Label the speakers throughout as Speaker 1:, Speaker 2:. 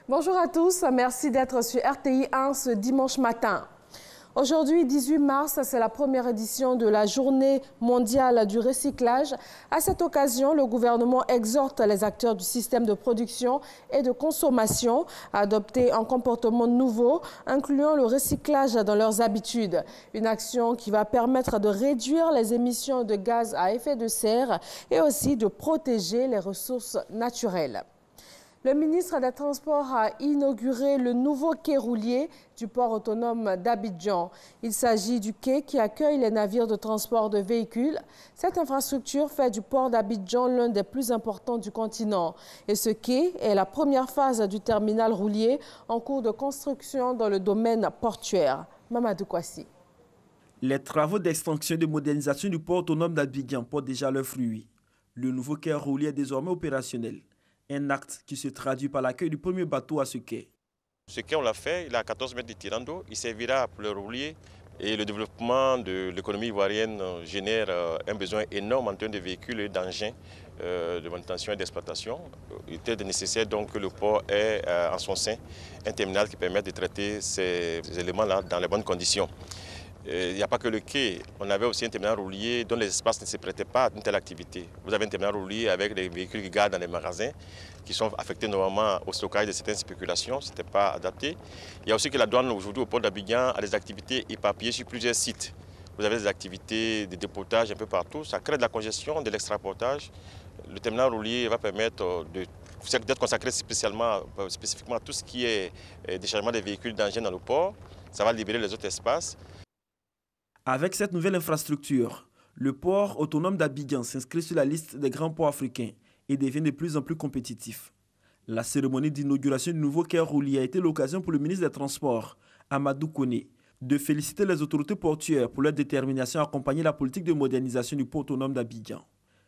Speaker 1: Bonjour à tous, merci d'être sur RTI 1 ce dimanche matin. Aujourd'hui, 18 mars, c'est la première édition de la Journée mondiale du recyclage. À cette occasion, le gouvernement exhorte les acteurs du système de production et de consommation à adopter un comportement nouveau, incluant le recyclage dans leurs habitudes. Une action qui va permettre de réduire les émissions de gaz à effet de serre et aussi de protéger les ressources naturelles. Le ministre des Transports a inauguré le nouveau quai roulier du port autonome d'Abidjan. Il s'agit du quai qui accueille les navires de transport de véhicules. Cette infrastructure fait du port d'Abidjan l'un des plus importants du continent. Et ce quai est la première phase du terminal roulier en cours de construction dans le domaine portuaire. Mamadou Kwasi.
Speaker 2: Les travaux d'extension et de modernisation du port autonome d'Abidjan portent déjà leurs fruits. Le nouveau quai roulier est désormais opérationnel. Un acte qui se traduit par l'accueil du premier bateau à ce quai.
Speaker 3: Ce quai, on l'a fait, il a 14 mètres de tirant d'eau. Il servira pour le roulier et le développement de l'économie ivoirienne génère un besoin énorme en termes de véhicules et d'engins de manutention et d'exploitation. Il était nécessaire donc que le port ait en son sein un terminal qui permette de traiter ces éléments-là dans les bonnes conditions. Il n'y a pas que le quai, on avait aussi un terminal roulier dont les espaces ne se prêtaient pas à une telle activité. Vous avez un terminal roulier avec des véhicules qui gardent dans les magasins, qui sont affectés normalement au stockage de certaines spéculations, ce n'était pas adapté. Il y a aussi que la douane aujourd'hui au port d'Abidjan a des activités éparpillées sur plusieurs sites. Vous avez des activités de dépotage un peu partout, ça crée de la congestion, de l'extraportage. Le terminal roulier va permettre d'être consacré spécifiquement à tout ce qui est déchargement des véhicules d'engins dans le port. Ça va libérer les autres espaces.
Speaker 2: Avec cette nouvelle infrastructure, le port autonome d'Abidjan s'inscrit sur la liste des grands ports africains et devient de plus en plus compétitif. La cérémonie d'inauguration du nouveau quai roulier a été l'occasion pour le ministre des Transports, Amadou Koné, de féliciter les autorités portuaires pour leur détermination à accompagner la politique de modernisation du port autonome d'Abidjan.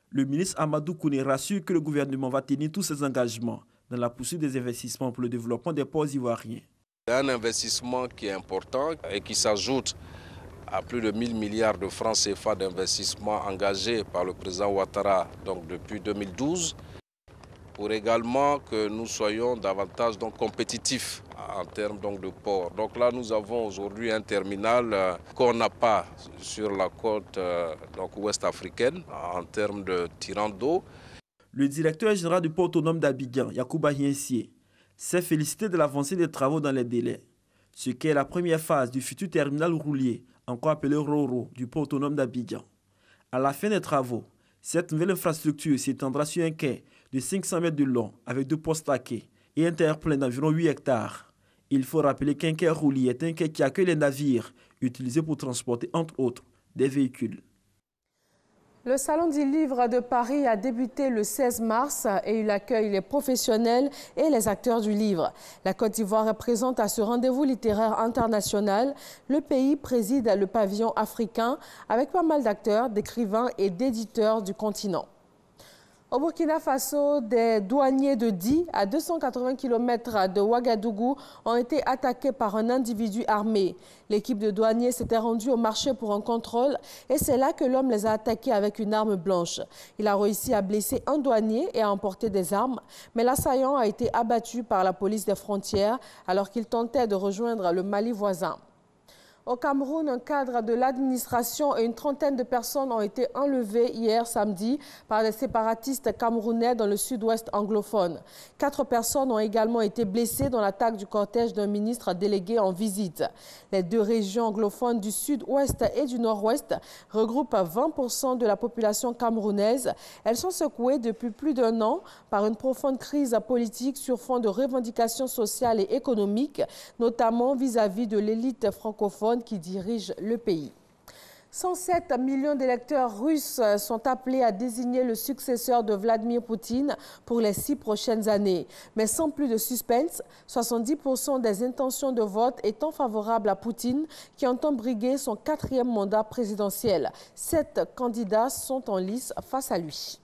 Speaker 2: Le ministre Amadou Koné rassure que le gouvernement va tenir tous ses engagements dans la poursuite des investissements pour le développement des ports ivoiriens.
Speaker 4: C'est un investissement qui est important et qui s'ajoute à plus de 1000 milliards de francs CFA d'investissement engagés par le président Ouattara donc depuis 2012, pour également que nous soyons davantage compétitifs en termes de port. Donc là, nous avons aujourd'hui un terminal qu'on n'a pas sur la côte ouest africaine en termes de tirant d'eau.
Speaker 2: Le directeur général du port autonome d'Abidjan, Yacouba Hiensié, s'est félicité de l'avancée des travaux dans les délais. Ce qui est la première phase du futur terminal roulier, encore appelé Roro, du port autonome d'Abidjan. À la fin des travaux, cette nouvelle infrastructure s'étendra sur un quai de 500 mètres de long avec 2 postes à quai et un terre-plein d'environ 8 hectares. Il faut rappeler qu'un quai roulier est un quai qui accueille les navires utilisés pour transporter, entre autres, des véhicules.
Speaker 1: Le Salon du Livre de Paris a débuté le 16 mars et il accueille les professionnels et les acteurs du livre. La Côte d'Ivoire est présente à ce rendez-vous littéraire international. Le pays préside le pavillon africain avec pas mal d'acteurs, d'écrivains et d'éditeurs du continent. Au Burkina Faso, des douaniers de Di, à 280 km de Ouagadougou, ont été attaqués par un individu armé. L'équipe de douaniers s'était rendue au marché pour un contrôle et c'est là que l'homme les a attaqués avec une arme blanche. Il a réussi à blesser un douanier et à emporter des armes, mais l'assaillant a été abattu par la police des frontières alors qu'il tentait de rejoindre le Mali voisin. Au Cameroun, un cadre de l'administration et une trentaine de personnes ont été enlevées hier samedi par des séparatistes camerounais dans le sud-ouest anglophone. 4 personnes ont également été blessées dans l'attaque du cortège d'un ministre délégué en visite. Les 2 régions anglophones du sud-ouest et du nord-ouest regroupent 20% de la population camerounaise. Elles sont secouées depuis plus d'1 an par une profonde crise politique sur fond de revendications sociales et économiques, notamment vis-à-vis de l'élite francophone qui dirige le pays. 107 millions d'électeurs russes sont appelés à désigner le successeur de Vladimir Poutine pour les 6 prochaines années. Mais sans plus de suspense, 70% des intentions de vote étant favorables à Poutine, qui entend briguer son 4e mandat présidentiel. 7 candidats sont en lice face à lui.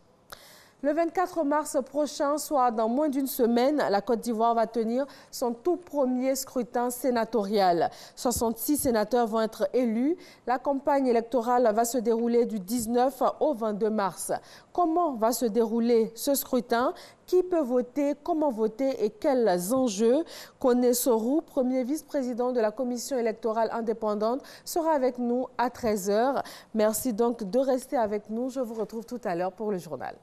Speaker 1: Le 24 mars prochain, soit dans moins d'une semaine, la Côte d'Ivoire va tenir son tout premier scrutin sénatorial. 66 sénateurs vont être élus. La campagne électorale va se dérouler du 19 au 22 mars. Comment va se dérouler ce scrutin? Qui peut voter? Comment voter? Et quels enjeux? Kone Sorou, premier vice-président de la Commission électorale indépendante, sera avec nous à 13 h. Merci donc de rester avec nous. Je vous retrouve tout à l'heure pour le journal.